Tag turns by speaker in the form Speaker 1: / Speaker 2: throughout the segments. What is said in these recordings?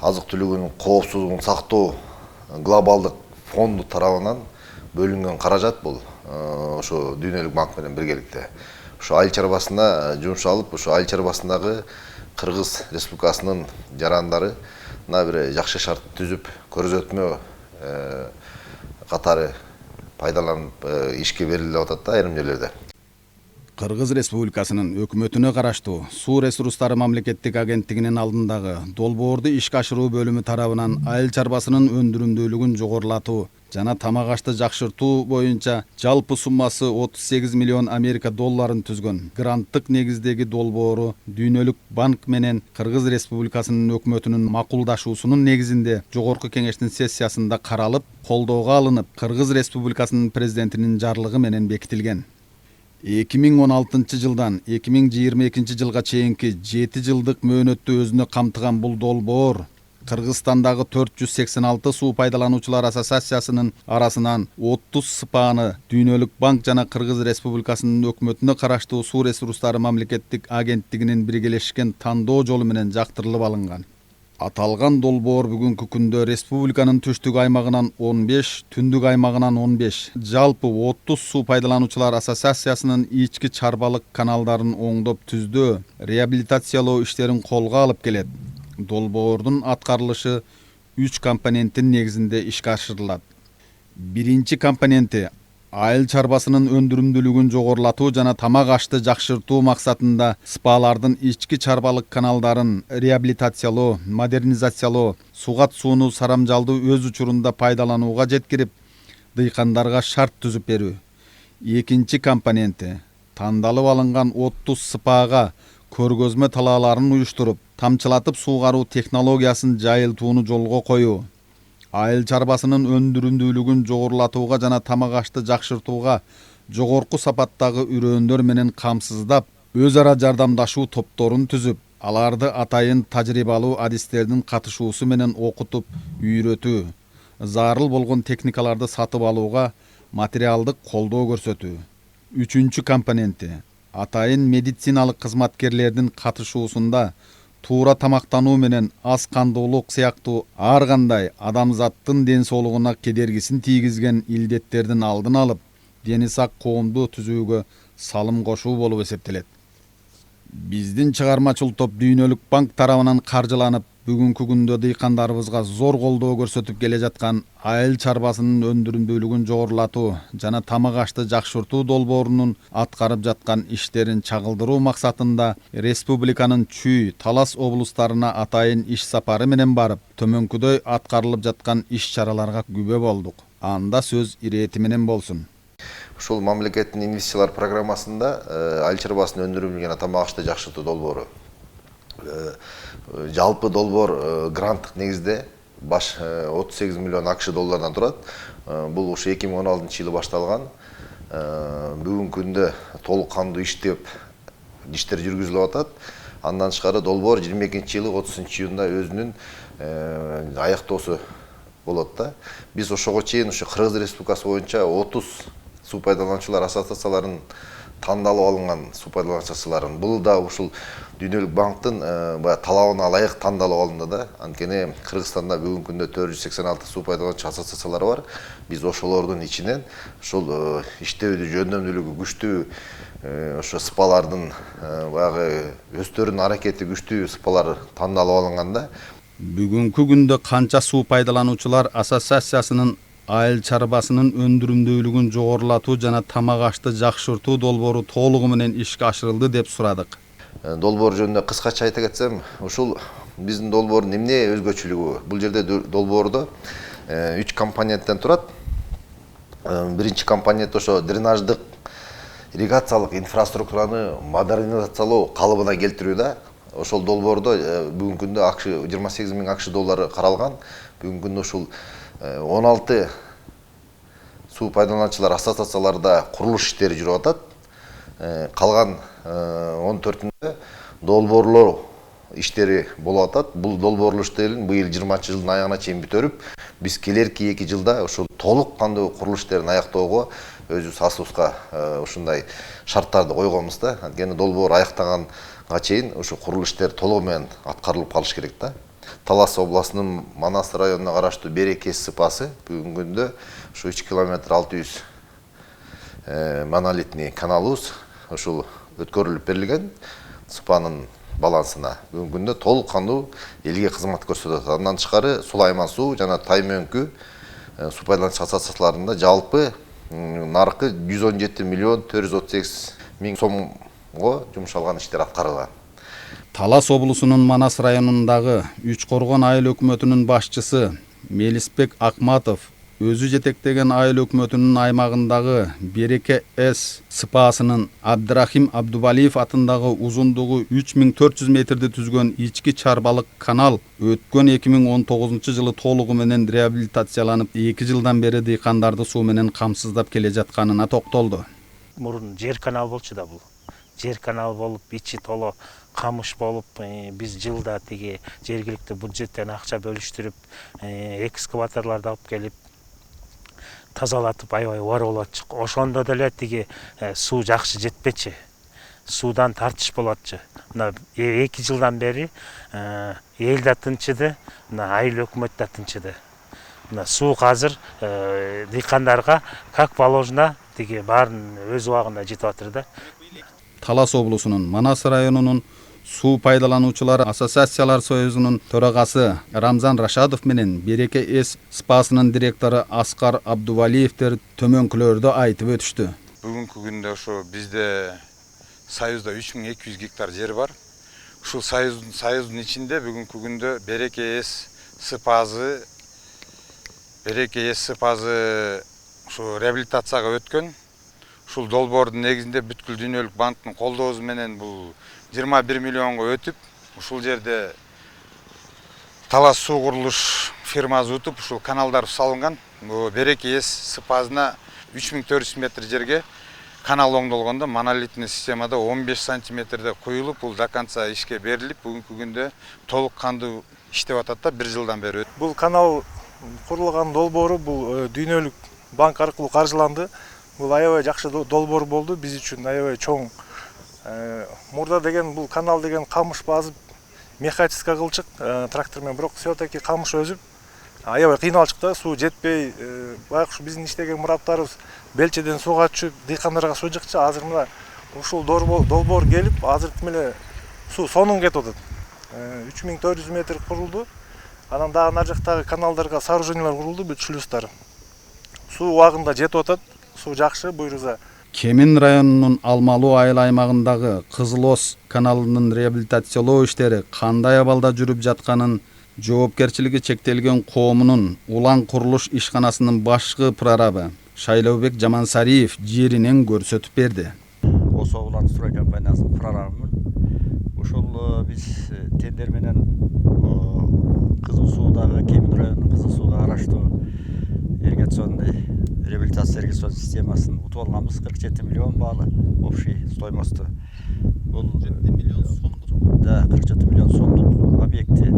Speaker 1: азык-түлүгүнүн коопсуздугун сактоо глобалдык фонду тарабынан бөлүнгөн каражат бул ошо Дүйнөлүк банк менен биргеликте ошо айыл чарбасына жумшалып, ошо айыл чарбасындагы Кыргыз Республикасынын жарандары мына бир жакшы шарт түзүп көрсөтмө катары пайдаланып ишке берилип атат да айрым жерлерде.
Speaker 2: Кыргыз Республикасынын өкмөтүнө караштуу Суу ресурстары мамлекеттик агенттигинин алдындагы долбоорду ишке ашыруу бөлүмү тарабынан айыл чарбасынын өндүрүмдүүлүгүн жогорулатуу жана тамак ашты жакшыртуу боюнча жалпы суммасы 38 миллион Америка долларын түзгөн гранттык негиздеги долбоору Дүйнөлүк банк менен Кыргыз Республикасынын өкмөтүнүн макулдашуусунун негизинде жогорку кеңештин сессиясында каралып, колдоого алынып, Кыргыз Республикасынын президентинин жарлыгы менен бекитилген. 2016 жылдан 2022 жылга чейинки 7 жылдык мөөнөттү өзүнө камтыган бул долбоор Кыргызстандагы 486 суу пайдалануучулар ассоциациясынын арасынан 30 СПАны Дүйнөлүк банк жана Кыргыз Республикасынын өкмөтүнө караштуу Суу ресурстары мамлекеттик агенттигинин биргелешкен тандоо жолу менен жактырылып алынган. Аталган долбоор бүгүнкү күндө республиканын түштүк аймагынан 15, түндүк аймагынан 15, жалпы 30 суу пайдалануучулар ассоциациясынын ички чарбалык каналдарын оңдоп түздөө, реабилитациялоо иштерин колго алып келет. Долбоордун аткарылышы 3 компоненттин негизинде ишке ашырылат. Биринчи компоненти айыл чарбасынын өндүрүмдүүлүгүн жогорулатуу жана тамак ашты жакшыртуу максатында СПАлардын ички чарбалык каналдарын реабилитациялоо, модернизациялоо, сугат сууну сарамжалдуу өз учурунда пайдаланууга жеткирип, дыйкандарга шарт түзүп берүү. Экинчи компоненти тандалып алынган 30 СПАга көргөзмө талааларын уюштуруп, тамчылатып суугаруу технологиясын жайылтууну жолго коюу. Айыл чарбасынын өндүрүмдүүлүгүн жогорулатууга жана тамак ашты жакшыртууга жогорку сапаттагы үрөөндөр менен камсыздап, өз ара жардамдашуу топторун түзүп, аларды атайын тажрыйбалуу адистердин катышуусу менен окутуп, үйрөтүү, зарыл болгон техникаларды сатып алууга материалдык колдоо көрсөтүү. Үчүнчү компоненти атайын медициналык кызматкерлердин катышуусунда туура тамактануу менен аз кандуулук сыяктуу ар кандай адамзаттын ден соолугуна кедергисин тийгизген илдеттердин алдын алып, дени сак коомду түзүүгө салым кошуу болуп эсептелет. Биздин чыгармачыл топ Дүйнөлүк банк тарабынан каржыланып, бүгүнкү күндө дыйкандарыбызга зор колдоо көрсөтүп келе жаткан айыл чарбасынын өндүрүмдүүлүгүн жогорулатуу жана тамак ашты жакшыртуу долбоорунун аткарып жаткан иштерин чагылдыруу максатында республиканын Чүй, Талас облустарына атайын иш сапары менен барып, төмөнкүдөй аткарылып жаткан иш-чараларга күбө болдук. Анда сөз ирети менен болсун.
Speaker 1: Ушул мамлекеттин инвестициялар программасында айыл чарбасынын өндүрүмүн жана тамак ашты жакшыртуу долбоору. Жалпы долбоор гранттык негизде баш 38 миллион АКШ доллардан турат. Бул ушу 2016 жылы башталган. Бүгүнкү күндө толук кандуу иштер жүргүзүлүп атат. Андан тышкары долбоор 22 жылы 30 июнда өзүнүн аяктоосу болот да. Биз ошого чейин ушу Кыргыз Республикасы боюнча 30 суу пайдалануучулар ассоциацияларын тандалып алынган суу пайдалануучуларын. Бул да ушул Дүйнөлүк банктын талабына ылайык тандалып алынды да. Анткени Кыргызстанда бүгүнкү күндө 486 суу пайдалануучу ассоциациялар бар. Биз ошолордун ичинен ушул иштөөдү жөндөмдүүлүгү күчтүү ошо СПАлардын баягы өздөрүнүн аракети күчтүү СПАлар тандалып алынган да.
Speaker 2: Бүгүнкү күндө канча суу пайдалануучулар ассоциациясынын айыл чарбасынын өндүрүмдүүлүгүн жогорулатуу жана тамак ашты жакшыртуу долбоору толугу менен ишке ашырылды деп сурадык.
Speaker 1: Долбоор жөнүндө кыскача айта кетсем, ушул биздин долбоордун эмне өзгөчөлүгү? Бул жерде долбоордо 3 компоненттен турат. Биринчи компонент ошо дренаждык ирригациялык инфраструктураны модернизациялоо калыбына келтирүү да. Ошол долбоордо бүгүнкү күндө 28 миң АКШ доллары каралган. Бүгүнкү күндө ушул 16 суу пайдалануучулар ассоциацияларда курулуш иштери жүрүп атат. Калган 14-үндө долбоорлоо иштери болуп атат. Бул долбоорлоо иштерин быйыл 20 жылдын аягына чейин бүтөрүп, биз келерки 2 жылда ушул толук кандуу курулуш иштерин аяктоого өзүбүз асууска ушундай шарттарды койгонбуз да. Анткени долбоор аяктаганга чейин ушу курулуш иштери толугу менен аткарылып калыш керек да. Талас областынын Манас районуна караштуу Береке сыпасы бүгүнкү күндө ушу 3 километр 600 монолитный каналыбыз ушул өткөрүлүп берилген сыпанын балансына бүгүнкү күндө толук кандуу элге кызмат көрсөтөт. Андан тышкары Сулайман суу жана Таймөңкү суу пайдалануч ассоциацияларында жалпы наркы 117 миллион 438 миң сомго жумшалган иштер аткарылган.
Speaker 2: Талас облусунун Манас районундагы Үч Коргон айыл өкмөтүнүн башчысы Мелисбек Акматов өзү жетектеген айыл өкмөтүнүн аймагындагы Береке С сыпаасынын Абдрахим Абдувалиев атындагы узундугу 3400 метрди түзгөн ички чарбалык канал өткөн 2019 жылы толугу менен реабилитацияланып 2 жылдан бери дыйкандарды суу менен камсыздап келе жатканына токтолду.
Speaker 3: Мурун жер канал болчу да бул. Жер канал болуп, ичи толо камыш болуп, биз жылда тиги жергиликтүү бюджеттен акча бөлүштүрүп, экскаваторлорду алып келип тазалатып аябай бар болот. Ошондо деле тиги суу жакшы жетпечи. Суудан тартыш болотчу. Мына 2 жылдан бери эл да тынчыды, мына айыл өкмөт да тынчыды. Мына суу азыр дыйкандарга как положено тиги баарын өз убагында жетип атыр да.
Speaker 2: Талас облусунун Манас районунун суу пайдалануучулар ассоциациялар союзунун төрагасы Рамзан Рашадов менен Береке С сыпаасынын директору Аскар Абдувалиевтер төмөнкүлөрдү айтып өтүштү.
Speaker 4: Бүгүнкү күндө ошо бизде союзда 3200 гектар жер бар. Ушул союздун ичинде бүгүнкү күндө Береке С сыпаасы ушу реабилитацияга өткөн. Ушул долбоордун негизинде бүткүл дүйнөлүк банктын колдоосу менен бул 21 миллионго өтүп, ушул жерде Талас суу курулуш фирмасы утуп, ушул каналдар салынган. Береке С сыпаасына 3400 метр жерге канал оңдолгондо монолитный системада 15 сантиметрде куюлуп, бул до конца ишке берилип, бүгүнкү күндө толук кандуу иштеп атат да 1 жылдан бери.
Speaker 5: Бул канал курулган долбоору бул дүйнөлүк банк аркылуу каржыланды. Бул аябай жакшы долбоор болду биз үчүн, аябай чоң. Мурда деген бул канал деген камыш базып, механический кылчык трактор менен, бирок все-таки камыш өзүп, аябай кыйналчык да, суу жетпей, баягы ушу биздин иштеген мураптарыбыз белчеден сууга түшүп, дыйкандарга суу жыкчы. Азыр мына ушул долбоор келип, азыркы эле суу сонун кетип атат. 3400 метр курулду. Анан дагы нар жактагы каналдарга сооружениялар курулду, бүт шлюздар. Суу убагында жетип атат. Суу жакшы буйруза.
Speaker 2: Кемин районунун Алмалуу айыл аймагындагы Кызыл Ос каналынын реабилитациялоо иштери кандай абалда жүрүп жатканын жоопкерчилиги чектелген коомунун Улан курулуш ишканасынын башкы прорабы Шайлообек Жамансариев жеринен көрсөтүп берди.
Speaker 6: Осо Улан строй компаниясынын прорабымын. Ушул биз тендер менен Кызыл Суудагы Кемин районунун Кызыл Сууга караштуу ирригационный реабилитация ирригацион системасын утуп алганбыз. 47 миллион баалы общий стоимосту. Бул 47 миллион сомдук. Да, 47 миллион сомдук объекти.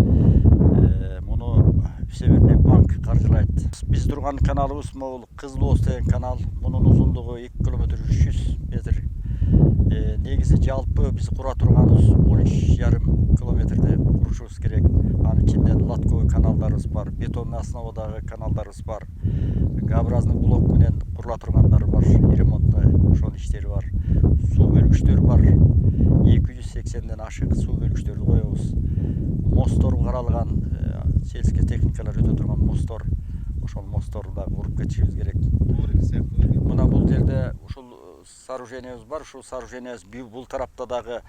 Speaker 6: Муну Северный банк каржылайт. Биз турган каналыбыз могул Кызыл Ос деген канал. Мунун узундугу 2 километр 300 метр. Негизи жалпы биз кура турганыбыз 13,5 километрде курушубуз керек. Анын ичинде латковый каналдарыбыз бар, бетонный основадагы каналдарыбыз бар. Г-образный блок менен курула тургандар бар, ремонтный ошонун иштери бар. Суу бөлгүчтөр бар. 280ден ашык суу бөлгүчтөрдү коебуз. Мосттор каралган, сельский техникалар өтө турган мосттор. Ошол мостторду да куруп кетишибиз керек. Мына бул жерде ушул сооружениябыз бар. Ушул сооружениябыз бул тарапта дагы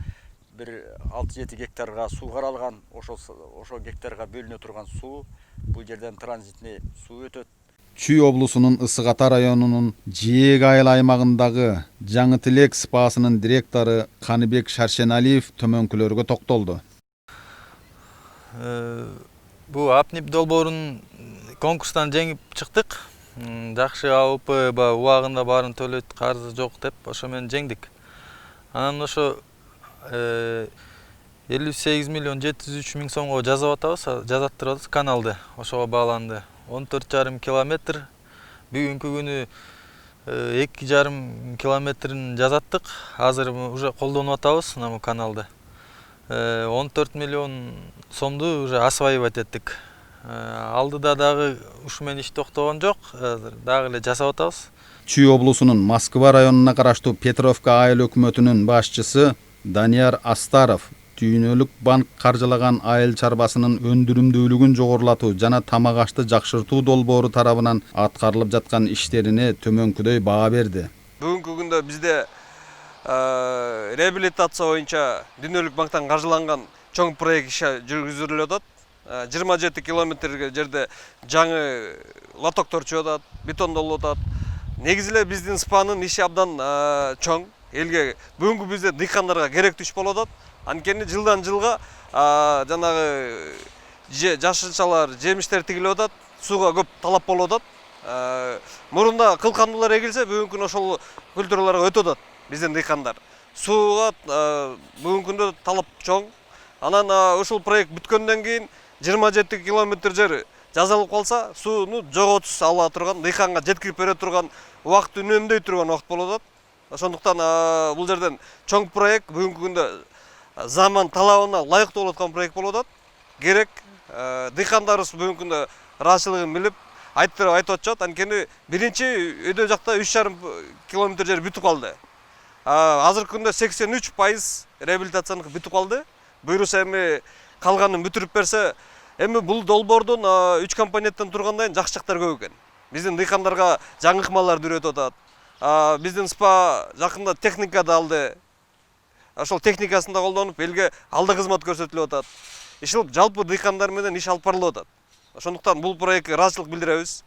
Speaker 6: бир 6-7 гектарга суу каралган. Ошол гектарга бөлүнө турган суу бул жерден транзитный суу өтөт.
Speaker 2: Чүй облусунун Ысык Ата районунун Жээк айыл аймагындагы Жаңы Тилек сыпаасынын директору Каныбек Шаршеналиев төмөнкүлөргө токтолду.
Speaker 7: Бул АПНИП долбоорун конкурстан жеңип чыктык. Жакшы АОП убагында баарын төлөйт, карызы жок деп ошо менен жеңдик. Анан ошо 58 миллион 703 миң сомго жазып атабыз каналды. Ошого бааланды. 14,5 километр. Бүгүнкү күнү 2,5 километрин жазаттык. Азыр уже колдонуп атабыз мына каналды. 14 миллион сомду уже осваивать эттик. Алдыда дагы ушу менен иш токтогон жок. Азыр дагы эле жасап атабыз.
Speaker 2: Чүй облусунун Москва районуна караштуу Петровка айыл өкмөтүнүн башчысы Данияр Астаров Дүйнөлүк банк каржылаган айыл чарбасынын өндүрүмдүүлүгүн жогорулатуу жана тамак ашты жакшыртуу долбоору тарабынан аткарылып жаткан иштерине төмөнкүдөй баа берди.
Speaker 8: Бүгүнкү күндө бизде реабилитация боюнча Дүйнөлүк банктан каржыланган чоң проект иши жүргүзүлүп атат. 27 километрге жерде жаңы лотоктор чыгып атат, бетондолуп атат. Негизи эле биздин СПАнын иши абдан чоң. Элге бүгүнкү бизде дыйкандарга керектүү иш болуп атат. Анткени жылдан жылга жанагы жашылчалар, жемиштер тигилип атат, сууга көп талап болуп атат. Мурунда кылкандуулар эгилсе, бүгүнкү күнү ошол культураларга өтүп атат биздин дыйкандар. Сууга бүгүнкү күндө талап чоң. Анан ушул проект бүткөндөн кийин 27 километр жер жазылып калса, сууну жоготусуз ала турган, дыйканга жеткирип бере турган, убакытты үнөмдөй турган убакыт болуп атат. Ошондуктан бул жерден чоң проект бүгүнкү күндө заман талабына ылайыктуу болуп аткан проект болуп атат. Керек дыйкандарыбыз бүгүнкү күндө ыраазычылыгын билип айтып атышат. Анткени биринчи өйдө жакта 3,5 километр жер бүтүп калды. Азыркы күндө 83% реабилитацияны бүтүп калды. Буюрса эми калганын бүтүрүп берсе, эми бул долбоордун 3 компоненттен тургандан жакшы жактары көп экен. Биздин дыйкандарга жаңы ыкмаларды үйрөтүп атат. Биздин СПА жакында техника да алды. Ошол техникасын да колдонуп, элге алды кызмат көрсөтүлүп атат. Жалпы дыйкандар менен иш алып барылып атат. Ошондуктан бул проектке ыраазычылык билдиребиз.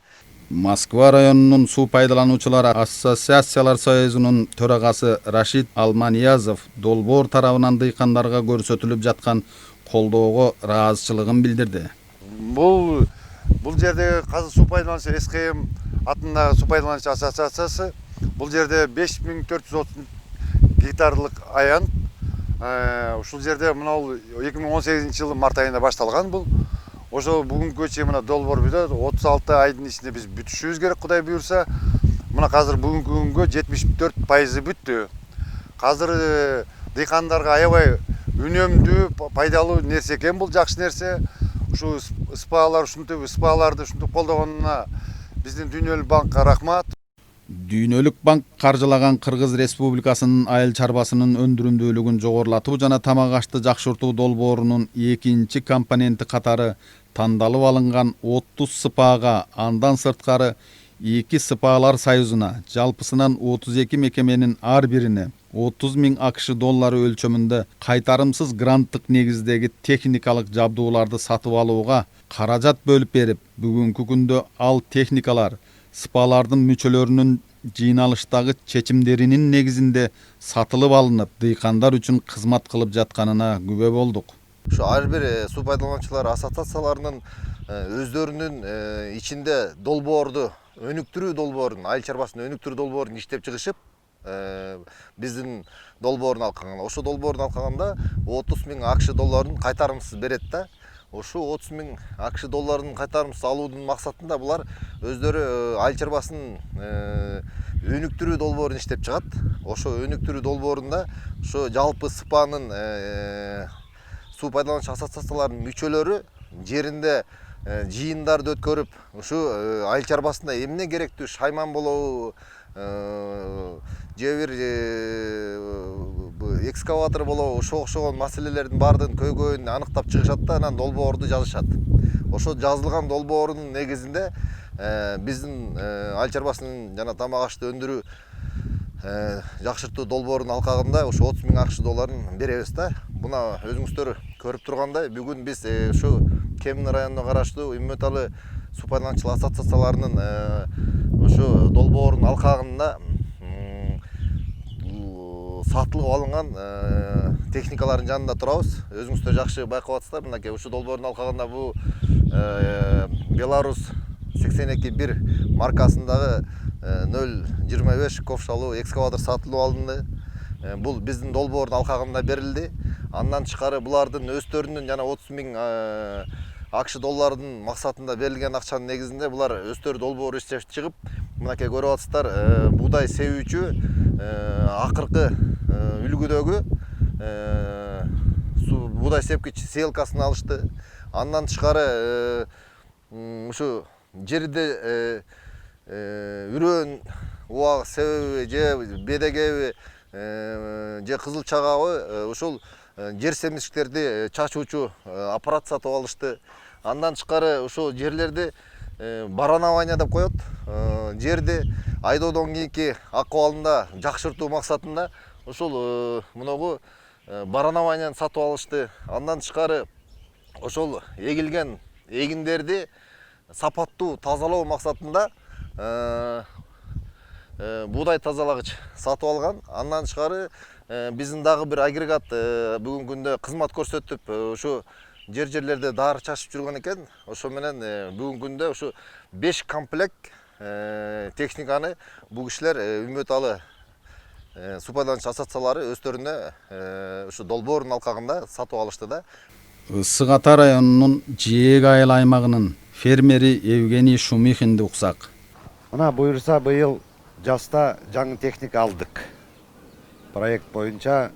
Speaker 2: Москва районунун суу пайдалануучулар ассоциациялар союзунун төрагасы Рашид Алманиязов долбоор тарабынан дыйкандарга көрсөтүлүп жаткан колдоого ыраазычылыгын билдирди.
Speaker 9: Бул жерде казыр суу пайдалануучу СКМ атындагы суу пайдалануучу ассоциациясы бул жерде 5430 гектарлык аян. Ушул жерде мына 2018-жылы март айында башталган бул. Ошо бүгүнкү чейин мына долбоор бүтөт. 36 айдын ичинде биз бүтүшүбүз керек, Кудай буйрса. Мына казыр бүгүнкү күнгө 74% бүттү. Казыр дыйкандарга аябай үнөмдүү, пайдалуу нерсе экен, бул жакшы нерсе. Ушу СПАларды ушинтип колдогонуна биздин Дүйнөлүк банкка рахмат.
Speaker 2: Дүйнөлүк банк каржылаган Кыргыз Республикасынын айыл чарбасынын өндүрүмдүүлүгүн жогорулатуу жана тамак ашты жакшыртуу долбоорунун экинчи компоненти катары тандалып алынган 30 СПАга, андан сырткары 2 СПАлар союзуна, жалпысынан 32 мекеменин ар бирине 30 000 АКШ доллары өлчөмүндө кайтарымсыз гранттык негиздеги техникалык жабдууларды сатып алууга каражат бөлүп берип, бүгүнкү күндө ал техникалар СПАлардын мүчөлөрүнүн жыйналыштагы чечимдеринин негизинде сатылып алынып, дыйкандар үчүн кызмат кылып жатканына күбө болдук.
Speaker 1: Ушу ар бир суу пайдалануучулар ассоциацияларынын өздөрүнүн ичинде долбоорду өнүктүрүү долбоорун, айыл чарбасынын өнүктүрүү долбоорун иштеп чыгышып, биздин долбоорун алкаганда, ошо долбоорун алкаганда 30 000 АКШ долларын кайтарымсыз берет да. Ошо 30 000 АКШ долларын кайтарымсыз алуудун максатында булар өздөрү айыл чарбасынын өнүктүрүү долбоорун иштеп чыгат. Ошо өнүктүрүү долбоорунда ошо жалпы СПАнын суу пайдалануучу ассоциацияларынын мүчөлөрү жеринде жыйындарды өткөрүп, ушу айыл чарбасында эмне керектүү, шайман болобу, же бир экскаватор болобу, окшогон маселелердин баардыгын көйгөйүн аныктап чыгышат да, анан долбоорду жазышат. Ошо жазылган долбоордун негизинде биздин айыл чарбасынын жана тамак ашты өндүрүү жакшыртуу долбоорунун алкагында ошо 30 000 АКШ долларын беребиз да. Буна өзүңүздөр көрүп тургандай, бүгүн биз ушу Кемин районуна караштуу Үммөталы суу пайдалануучулар ассоциацияларынын ошо долбоорунун алкагында сатылып алынган техникалардын жанында турабыз. Өзүңүздөр жакшы байкап атасыздар. Мынакей ушу долбоордун алкагында бул Беларус 82-1 маркасындагы 0.25 ковшалуу экскаватор сатылып алынды. Бул биздин долбоордун алкагында берилди. Андан тышкары булардын өздөрүнүн жана 30 000 АКШ долларынын максатында берилген акчанын негизинде булар өздөрү долбоор иштеп чыгып, мынакей көрүп атасыздар, буудай себүүчү акыркы үлгүдөгү будай сепкич сеялкасын алышты. Андан тышкары ушу жерде үрөн убак себеби же бедегеби же кызыл чагабы ушул жер семизгичтерди чачуучу аппарат сатып алышты. Андан тышкары ушул жерлерди баранавание деп коет. Жерди айдоодон кийинки акыбалында жакшыртуу максатында ушул муногу баранаванияны сатып алышты. Андан тышкары ошол эгилген эгиндерди сапаттуу тазалоо максатында будай тазалагыч сатып алган. Андан тышкары биздин дагы бир агрегат бүгүнкү күндө кызмат көрсөтүп ушу жерлерде дары чачып жүргөн экен. Ошо менен бүгүнкү күндө ушу 5 комплект техниканы бул кишилер Үмүталы суу пайдалануучу ассоциациялары өздөрүнө ушу долбоордун алкагында сатып алышты да.
Speaker 2: Ысык Ата районунун Жээк айыл аймагынын фермери Евгений Шумихинди уксак.
Speaker 9: Мына буюрса быйыл жазда жаңы техника алдык. Проект боюнча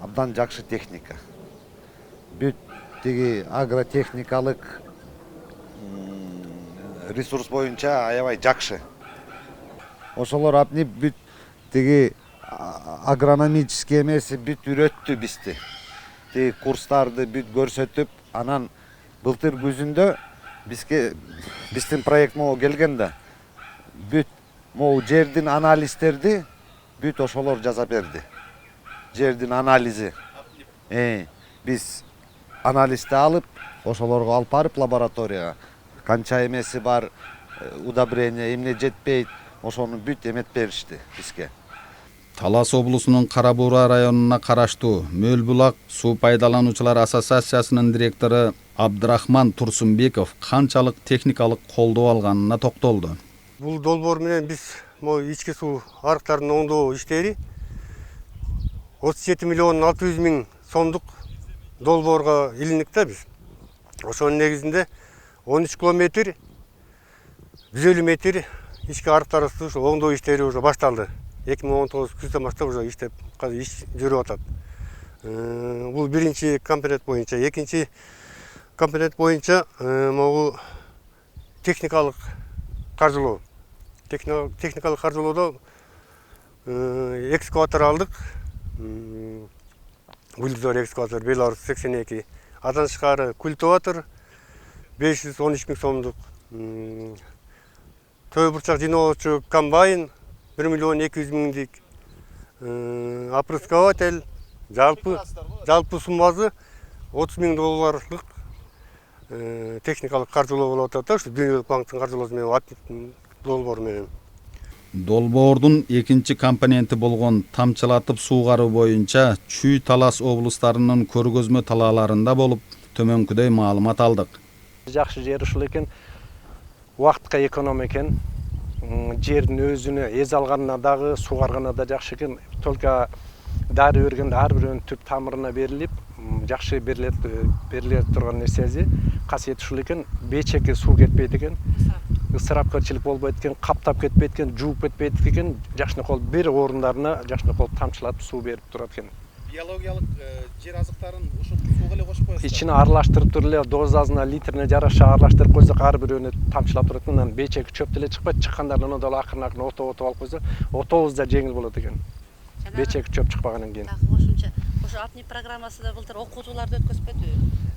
Speaker 9: абдан жакшы техника. Бүт тиги агротехникалык ресурс боюнча аябай жакшы. Ошолор апнип бүт тиги агрономический эмеси бүт үйрөттү бизди. Тиги курстарды бүт көрсөтүп, анан былтыр күзүндө биздин проект могу келгенде бүт могу жердин анализдерди бүт ошолор жаза берди. Жердин анализи. Биз анализди алып, ошолорго алып барып лабораторияга канча эмеси бар, удобрение эмне жетпейт, ошону бүт эмет беришти бизге.
Speaker 2: Талас облусунун Кара Буура районуна караштуу Мөлбулак суу пайдалануучулар ассоциациясынын директору Абдрахман Турсунбеков канчалык техникалык колдоо алганына токтолду.
Speaker 10: Бул долбоор менен биз ички суу арыктарынын оңдоо иштери 37 миллион 600 миң сомдук долбоорго илиндик да биз. Ошонун негизинде 13 километр 150 метр ички арыктарыбызды ушу оңдоо иштери уже башталды. 2019 күздөн баштап уже иштеп, азыр иш жүрүп атат. Бул биринчи компонент боюнча, экинчи компонент боюнча могу техникалык каржылоо. Техникалык каржылоодо экскаватор алдык. Бульдозер экскаватор Беларусь 82. Андан тышкары культиватор 513 миң сомдук. Төө бурчак жыйноочу комбайн 1 миллион 200 миңдик. Опрыскиватель жалпы суммасы 30 миң долларлык техникалык каржылоо болуп атат да, ушу Дүйнөлүк банктын каржылоосу менен долбоор менен.
Speaker 2: Долбоордун экинчи компоненти болгон тамчылатып суугаруу боюнча Чүй Талас облустарынын көргөзмө талааларында болуп, төмөнкүдөй маалымат алдык.
Speaker 11: Жакшы жер ушул экен, убактка эконом экен, жердин өзүнө эз алганына дагы, суугарганына да жакшы экен. Только дары бергенде ар бирөөнүн түп тамырына берилип, жакшы бериле турган нерсеси, касиети ушул экен, бечекке суу кетпейт экен. Ысырапкерчилик болбойт экен, каптап кетпейт экен, жууп кетпейт экен, жакшынакол бир орундарына жакшынакол тамчылатып суу берип турат экен.
Speaker 2: Биологиялык жер азыктарын ушул сууга эле кошуп коесуздар.
Speaker 11: Ичине аралаштырып туруп эле дозасына литрине жараша аралаштырып койсок, ар бирөөнү тамчылап турат экен. Анан бечеги чөп деле чыкпайт, чыккандарынан дагы акырын отоп алып койсо, отобуз да жеңил болот экен. Бечеги чөп чыкпагандан кийин.
Speaker 12: Кошумча, ошо апни программасында былтыр окутууларды өткөзбөдү.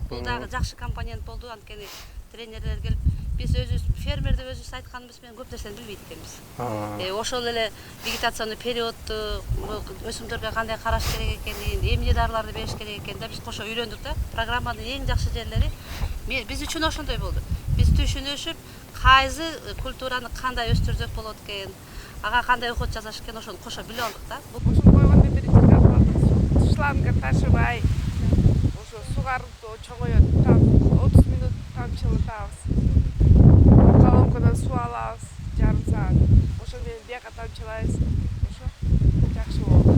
Speaker 12: Бул дагы жакшы компонент болду, анткени тренерлер келип, биз өзүбүз фермер деп өзүбүз айтканыбыз менен көп нерсени билбейт экенбиз. Ошол эле вегетационный периодду, өсүмдөргө кандай караш керек экенин, эмне дарыларды бериш керек экенин да биз кошо үйрөндүк да. Программанын эң жакшы жерлери биз үчүн ошондой болду. Биз түшүнүшүп, кайсы культураны кандай өстүрсөк болот экен, ага кандай уход жасаш экен, ошону кошо билип алдык да.
Speaker 13: Ошону койгондон бери жыгат шлангы ташыбай, ошо сугарып чоңоет, 30 минут тамчылатабыз. Колонкадан суу алабыз, жарым саат. Ошо менен бияка тамчылайбыз. Ошо жакшы болду.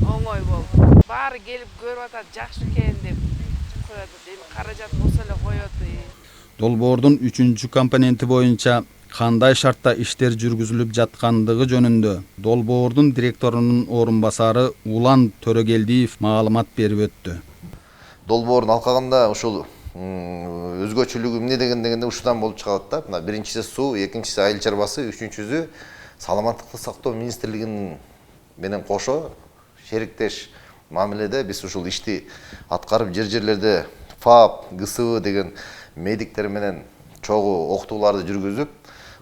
Speaker 13: Оңой болду. Баары келип көрүп атат, жакшы экен деп коет. Эми каражат болсо эле коет.
Speaker 2: Долбоордун 3-чү компоненти боюнча кандай шартта иштер жүргүзүлүп жаткандыгы жөнүндө долбоордун директорунун орун басары Улан Төрөгелдиев маалымат берип өттү.
Speaker 1: долбоорун алкаганда ушул өзгөчөлүгү эмне дегенде ушудан болуп чыгат да. Мына биринчиси суу, экинчиси айыл чарбасы, үчүнчүсү саламаттыкты сактоо министрлигинин менен кошо шериктеш мамиледе биз ушул ишти аткарып жерлерде ФАП, ГСВ деген медиктер менен чогуу окутууларды жүргүзүп,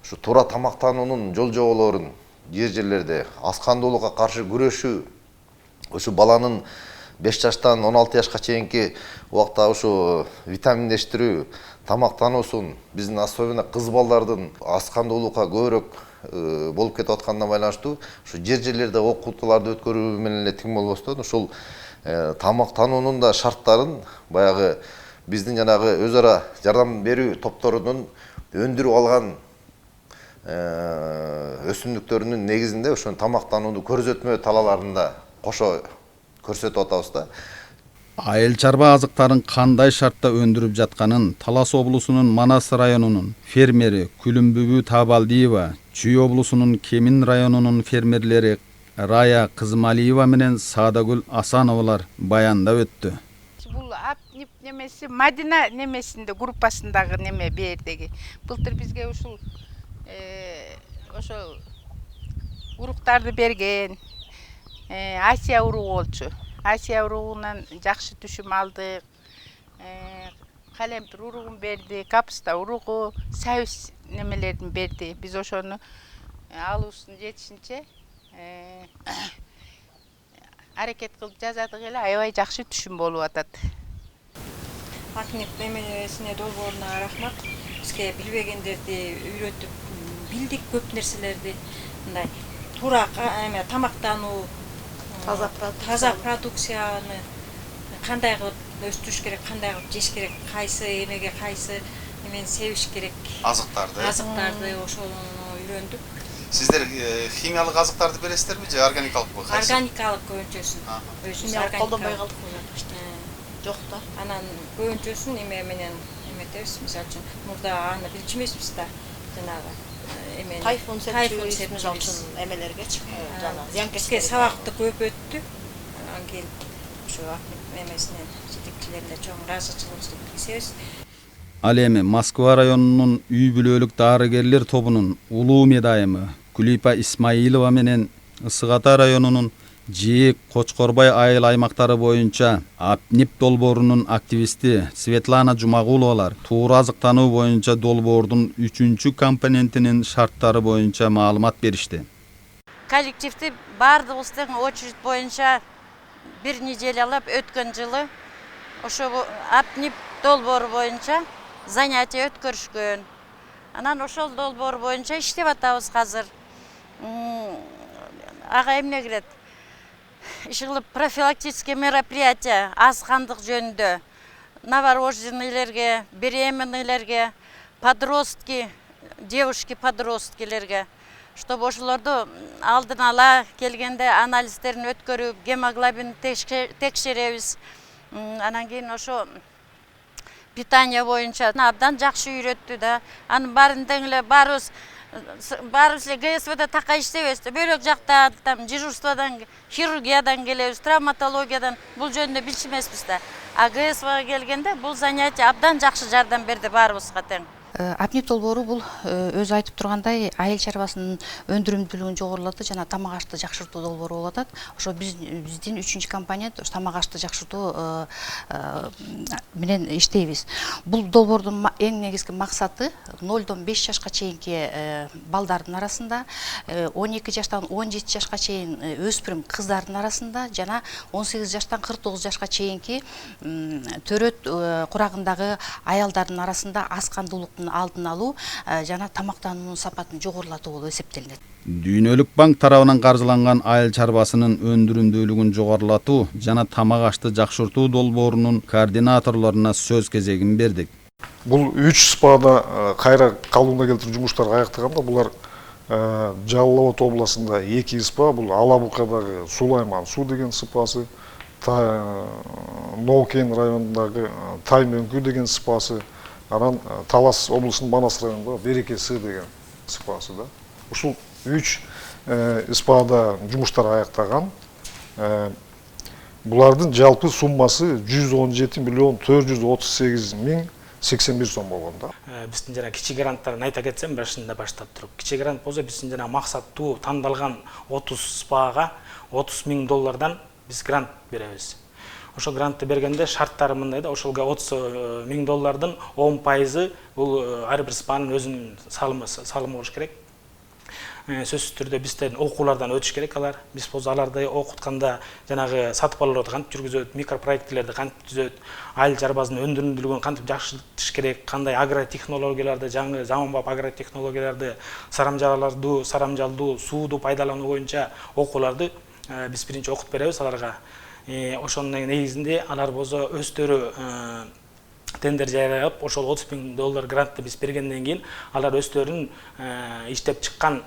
Speaker 1: ушу туура тамактануунун жол жоболорун жерлерде аскандуулукка каршы күрөшүү, ушу баланын 5 жаштан 16 жашка чейинки убакта ушу витаминдештирүү, тамактануусун биздин особенно кыз балдардын аскандуулукка көбүрөөк болуп кетип атканына байланыштуу ушу жерлерде окутууларды өткөрүү менен эле тең болбостон ушул тамактануунун да шарттарын баягы биздин жанагы өз ара жардам берүү топторунун өндүрүп алган өсүмдүктөрүнүн негизинде ошо тамактанууну көрсөтмө талааларында кошо көрсөтүп атабыз да.
Speaker 2: Айыл чарба азыктарын кандай шартта өндүрүп жатканын Талас облусунун Манас районунун фермери Күлүмбүбү Табалдиева, Чүй облусунун Кемин районунун фермерлери Рая Кызмалиева менен Садагүл Асановалар баяндап өттү.
Speaker 14: Бул Апнип немеси Мадина немесинде группасындагы неме бердеги. Былтыр бизге ушул ошол уруктарды берген. Асия уругу болчу. Асия уругунан жакшы түшүм алдык. Калемпир уругун берди, капуста уругу, сабыз немелерин берди. Биз ошону алуусун жетишинче аракет кылып жазадык эле, аябай жакшы түшүм болуп атат.
Speaker 15: Апнип немесине долбооруна рахмат. Бизге билбегендерди үйрөтүп билдик көп нерселерди. Мындай туура тамактануу, таза продукцияны кандай кылып өстүрүш керек, кандай кылып жеш керек, кайсы эмеге кайсы эмени себиш керек.
Speaker 16: Азыктарды
Speaker 15: ошону үйрөндүк.
Speaker 16: Сиздер химиялык азыктарды бересиздерби же органикалыкпы?
Speaker 15: Органикалык көбүнчөсүн.
Speaker 12: Өзүбүз колдонбой калдык. Жок да.
Speaker 15: Анан көбүнчөсүн эме менен эметебиз. Мисалы үчүн мурда аны билчү эмеспиз да. Жанагы эмени
Speaker 12: Тайфун сепчү мисалы үчүн эмелергечи.
Speaker 15: Бизге сабакты көп өттү. Анан келип ушу эмесинен жетекчилерине чоң ыраазычылыгыбызды билдирсебиз.
Speaker 2: Ал эми Москва районунун үй бүлөлүк дарыгерлер тобунун улуу медайымы Күлипа Исмаилова менен Ысык Ата районунун Жээк, Кочкорбай айыл аймактары боюнча Апнип долбоорунун активисти Светлана Жумагуловалар туура азыктануу боюнча долбоордун 3-чү компонентинин шарттары боюнча маалымат беришти.
Speaker 17: Коллективди баардыгыбыздын очередь боюнча бир неделялап өткөн жылы ошо Апнип долбоору боюнча занятия өткөрүшкөн. Анан ошол долбоор боюнча иштеп атабыз азыр. Ага эмне кирет? Иши профилактические мероприятия азгандык жөнүндө новорожденныйлерге, беременныйлерге, подростки, девушки-подросткилерге, чтобы ошолорду алдын ала келгенде анализдерин өткөрүп, гемоглобин текшеребиз. Анан кийин ошо питание боюнча абдан жакшы үйрөттү да. Анын баарын тең эле баарыбыз ГСВда такай иштебейбиз. Бөлөк жакта дежурстводан, хирургиядан келебиз, травматологиядан бул жөнүндө билчү эмеспиз да. А ГСВга келгенде бул занятие абдан жакшы жардам берди баарыбызга тең.
Speaker 18: Апнип долбоору бул өзү айтып тургандай айыл чарбасынын өндүрүмдүүлүгүн жогорулатат жана тамак ашты жакшыртуу долбоору болуп атат. Ошо биздин 3-чү компонент тамак ашты жакшыртуу менен иштейбиз. Бул долбоордун эң негизги максаты 0-5 жашка чейинки балдардын арасында, 12 жаштан 17 жашка чейин өспүрүм кыздардын арасында жана 18 жаштан 49 жашка чейинки төрөт курагындагы аялдардын арасында аскандуулуктун алдын алуу жана тамактануунун сапатын жогорулатуу болуп эсептелинет.
Speaker 2: Дүйнөлүк банк тарабынан каржыланган айыл чарбасынын өндүрүмдүүлүгүн жогорулатуу жана тамак ашты жакшыртуу долбоорунун координаторлоруна сөз кезегин бердик.
Speaker 19: Бул 3 спада кайра калууна келтирүү жумуштары аяктаганда булар Жалал Абад областында 2 спа, бул Алабукадагы Сулайман суу деген спасы, Ноукен районундагы Таймөңкү деген спасы, анан Талас облусунун Манас районунда Береке Сы деген спасы да. Ушул 3 спада жумуштар аяктаган. Булардын жалпы суммасы 117 миллион 438 миң 81 сом болгон да.
Speaker 20: Биздин жана кичи гранттарын айта кетсем, башында баштап туруп. Кичи грант болсо биздин жана максаттуу тандалган 30 спага 30 миң доллардан биз грант беребиз. Ошол грантты бергенде шарттары мындай да, ошолга 30 миң доллардын 10% бул ар бир спанын өзүнүн салымы болуш керек. Сөзсүз түрдө бизден окуулардан өтүш керек алар. Биз болсо аларды окутканда жанагы сатып алууларды кантип жүргүзөт, микропроекттелерди кантип түзөт, айыл чарбасынын өндүрүмдүүлүгүн кантип жакшыртыш керек, кандай агротехнологияларды, жаңы заманбап агротехнологияларды, сарамжалдуу сууду пайдалануу боюнча окууларды биз биринчи окутуп беребиз аларга. Ошонун негизинде алар болсо өздөрү тендер жарыяп, ошол 30 миң доллар грантты биз бергенден кийин алар өздөрүнүн иштеп чыккан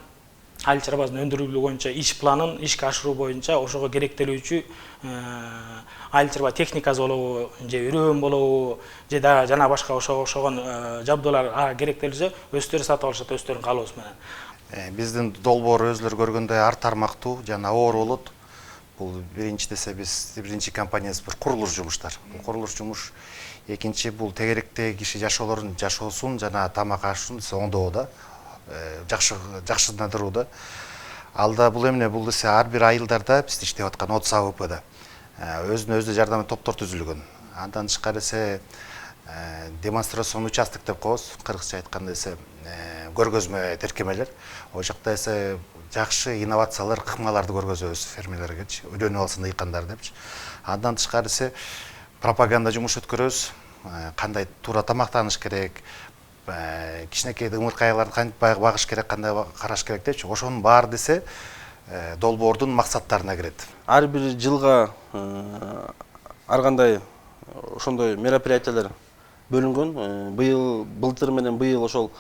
Speaker 20: айыл чарбасынын өндүрүлүү боюнча иш планын ишке ашыруу боюнча ошого керектелүүчү айыл чарба техникасы болобу, же үрөөн болобу, же дагы жана башка ошогон жабдуулар керектелсе өздөрү сатып алышат өздөрүнүн каалоосу менен.
Speaker 16: Биздин долбоор өзүлөр көргөндөй ар тармактуу жана оор болот. Бул биринчи десе биз биринчи компаниясы бір курулуш жумуштар. Курулуш жумуш. Экинчи бул тегеректе киши жашоолорун жашоосун жана тамак ашын оңдоо да. Жакшыртуу да. Алда бул эмне бул десе ар бир айылдарда биз иштеп аткан 30 АВПда өзүнө өзү жардам топтор түзүлгөн. Андан тышкары эсе демонстрацион участок деп коебуз, кыргызча айтканда эсе көргөзмө тиркемелер. Ол жакта эсе жакшы инновациялар, кыкмаларды көргөзөбүз фермерлерге, өдөнүп алсын дыйкандар депчи. Андан тышкары эсе пропаганда жумуш өткөрөбүз. Кандай туура тамактаныш керек, кичинекей ымыркайларды кантип багыш керек, кандай караш керек депчи. Ошонун баары десе долбоордун максаттарына кирет.
Speaker 21: Ар бир жылга ар кандай ошондой мероприятиялар бөлүнгөн. Былтыр менен быйыл ошол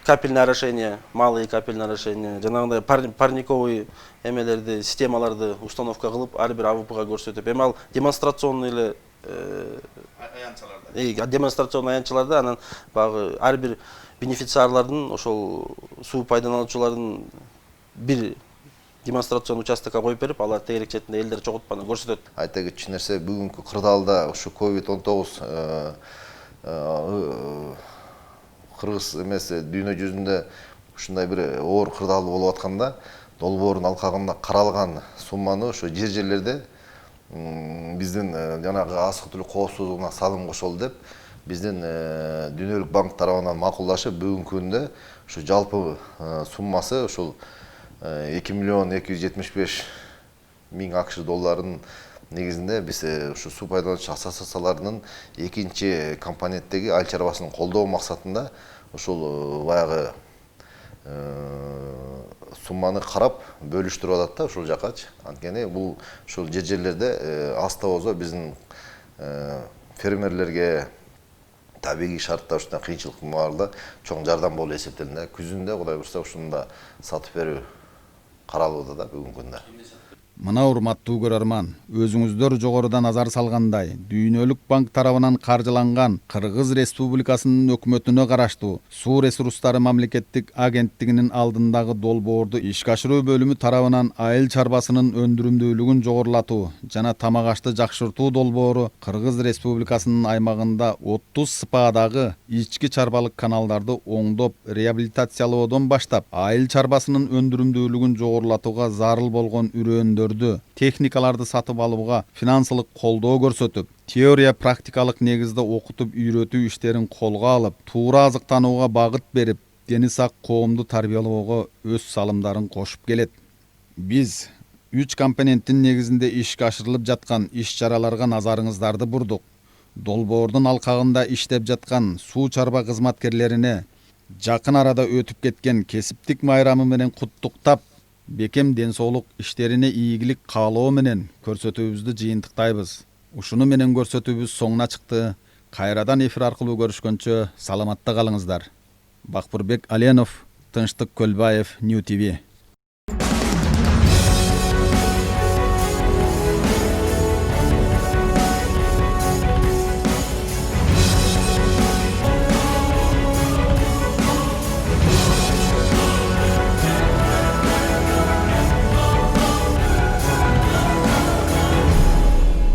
Speaker 21: капельное орошение, малые капельное орошение, жанагындай парниковый эмелерди, системаларды установка кылып, ар бир АВПга көрсөтүп, эми ал демонстрационный эле демонстрационный аянтчаларда анан баягы ар бир бенефициарлардын ошол суу пайдалануучулардын бир демонстрацион участокко коюп берип, алар тегерек четинде элдер чогултпаны көрсөтөт.
Speaker 1: Айта кетчү нерсе, бүгүнкү кырдаалда ушу COVID-19 кыргыз эмес дүйнө жүзүндө ушундай бир оор кырдаал болуп атканда, долбоордун алкагында каралган сумманы ошо жерлерде биздин жанагы азык-түлүк коопсуздугуна салым кошолду деп биздин Дүйнөлүк банк тарабынан макулдашып, бүгүнкү күндө ушу жалпы суммасы ушул 2 миллион 275 миң акш долларынын негизинде биз ушу суу пайдалануучу ассоциацияларынын экинчи компоненттеги айыл чарбасын колдоо максатында ушул баягы сумманы карап бөлүштүрүп атат да ушул жакачы. Анткени бул ушул жерлерде аста болсо биздин фермерлерге табигый шартта ушундай кыйынчылык баарда чоң жардам болуп эсептелинет. Күзүндө Кудай буйрса ушунда сатып берүү каралууда да бүгүнкү күндө.
Speaker 2: Мына урматтуу көрөрман, өзүңүздөр жогоруда назар салгандай, Дүйнөлүк банк тарабынан каржыланган Кыргыз Республикасынын өкмөтүнө караштуу Суу ресурстары мамлекеттик агенттигинин алдындагы долбоорду ишке ашыруу бөлүмү тарабынан айыл чарбасынын өндүрүмдүүлүгүн жогорулатуу жана тамак ашты жакшыртуу долбоору Кыргыз Республикасынын аймагында 30 спадагы ички чарбалык каналдарды оңдоп реабилитациялоодон баштап, айыл чарбасынын өндүрүмдүүлүгүн жогорулатууга зарыл болгон үрөөндөрдү, техникаларды сатып алууга финансылык колдоо көрсөтүп, теория практикалык негизде окутуп үйрөтүү иштерин колго алып, туура азыктанууга багыт берип, дени сак коомду тарбиялоого өз салымдарын кошуп келет. Биз 3 компоненттин негизинде ишке ашырылып жаткан иш-чараларга назарыңыздарды бурдук. Долбоордун алкагында иштеп жаткан суу чарба кызматкерлерине жакын арада өтүп кеткен кесиптик майрамы менен куттуктап, бекем ден соолук иштерине ийгилик каалоо менен көрсөтүүбүздү жыйынтыктайбыз. Ушуну менен көрсөтүүбүз соңуна чыкты. Кайрадан эфир аркылуу көрүшкөнчө саламатта калыңыздар. Бакбырбек Аленов, Тынчтык Көлбаев, New TV.